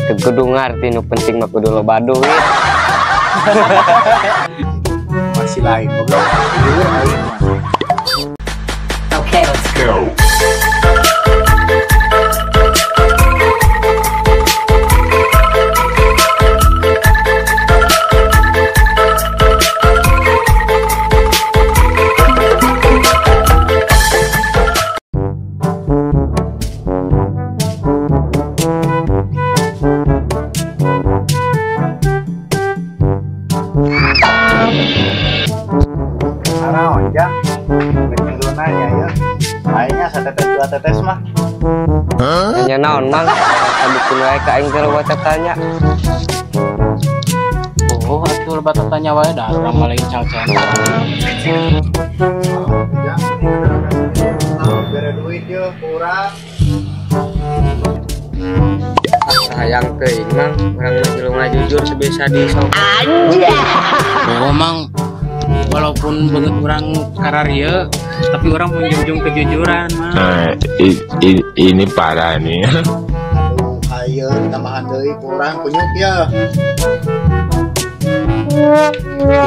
Kudu ngarti nu penting mah kudu loba duit. Masih lain goblok. Okay, let's go. Naon ya? Begitu nanya ya. Kayaknya setetes dua tetes mah. Nanya naon mang? Tadi wae ka aing teh loba tanya. Oh, atuh loba tanya wae dah urang mah lain calcen. Bere duit yo kurang. Sayang teuing mang, urang mah jelema jujur sebisa di sok. Oh, mang walaupun banget orang kararia, tapi orang menjunjung kejujuran, mang. Ini parah nih. Aduh, ayo tambahan deui kurang kunyuk ya.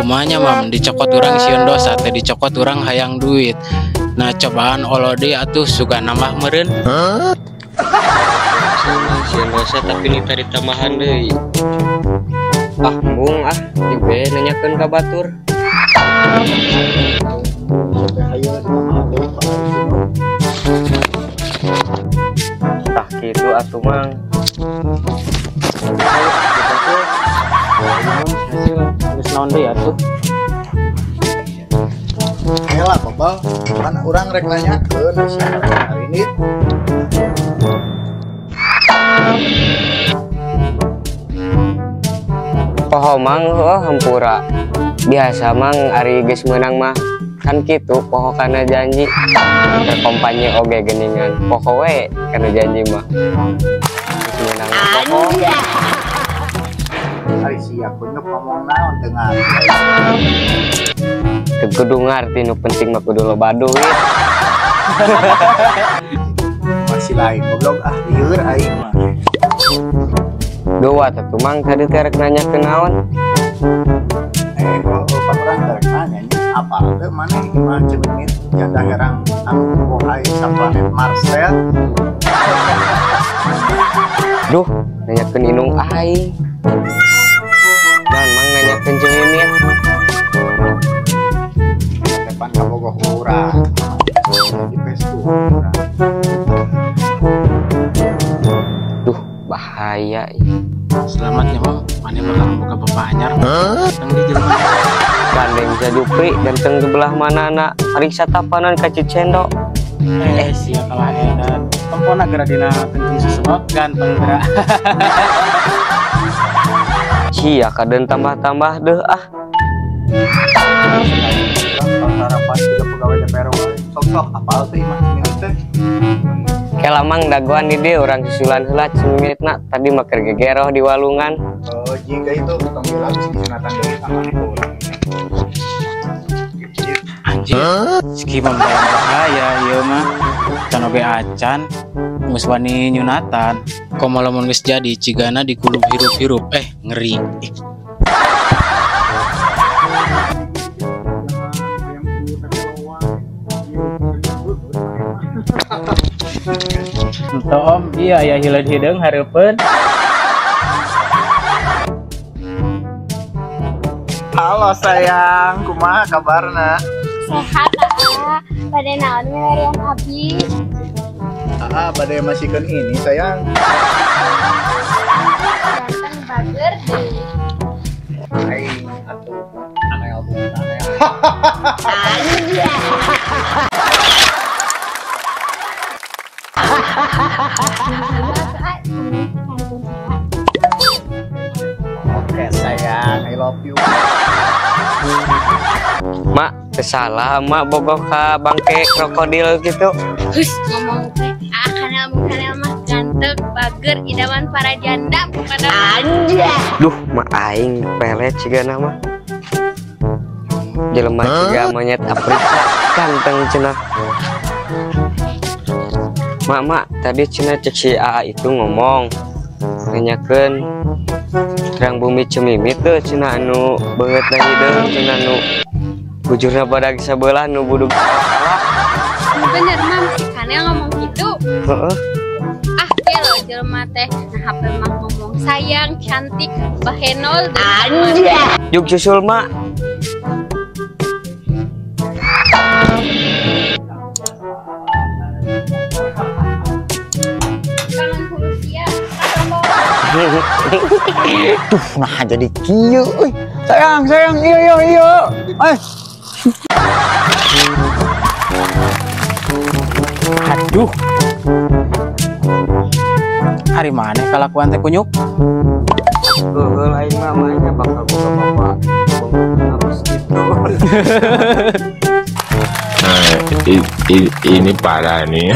Kumanya mam dicokot orang sieun dosa teh dicokot orang hayang duit. Nah cobaan olode atuh suka nambah meureun. Sieun dosa tapi nita ditambahan deui. Ah mung ieu nanyakeun ka batur. Ayo tambahan deui Tah kitu atuh mang. Hasil geus naon deui atuh. Elah bobal, kan urang rek nanyakeun hari ini. Poho mang hampura. Biasa mang ari geus meunang mah kan kitu poho kana janji. Berkompanye oge geuningan. Poho we kana janji mah. Geus meunang poho. Ari siap kunyuk ngomong naon dengan. Kudu ngarti nu penting mah kudu loba duit. Masih lain goblok lieur aing mah. Dua tuh mang tadi terek nanya ke naon. Kalau orang rek nanya apa teh maneh mah ceunit janda herang anu bohai sa planet Mars teh. Duh, nanya ke inung aing. Dan mang nanya ke ceunit. Depan kabogoh urang. Di Facebook urang. Duh, bahaya. Selamat ya mam, mana bakal buka bapak anyar. Yang di jelema. Gandeng Jadupri dan teng belah manana ari satapanan ka Cicendo. Sia kalah edan. Tempona geura dina kencing susuot ganteng geura. Cia kaden tambah-tambah deuh Harapan juga pegawai DPR sok-sok apal teh imah teh. Kela mang dagoan di dieu urang susulan heula ceunitna tadi mah keur gegeroh di walungan. Oh, jika itu tukang bilang bisa disunatan dari tangannya orang. Anjir, ski membawa bahaya ieu mah. Can oge acan geus wani nyunatan. Komo lamun geus jadi cigana dikulub hirup-hirup ngeri. Entah om, iya ya hileud hideung hareupeun. Halo sayang, kumaha kabarna? Sehat pada naon meriam abi. Badai masihkeun ini sayang. Ganteng bager deh. Aing atuh anel bukan anel. Oke sayang, I love you. Mak, kesalah mak bogoh ka bangke krokodil gitu. Hus ngomong teh kanal mah ganteng bager idaman para janda pada Duh, mak aing pelet cigana mah. Jelema ciga monyet Afrika ganteng cenah. Mak, tadi cenah cek si A itu ngomong nanyakeun terang bumi cemimit teu cenah anu beungeut na hideung cenah anu bujurna badag sabelah nu budug salah. Bener mam si Kanel ngomong gitu. Heeh. Ah gelo jelema teh nah HP mah ngomong sayang cantik bahenol Juk susul mak. kangen huruf ya. Nah jadi kieu euy. Sayang, iya. Aduh. Hari mana kalakuan teh kunyuk? Heeh lain mamanya bakal buka bapak. Habis gitu. Ini parah nih.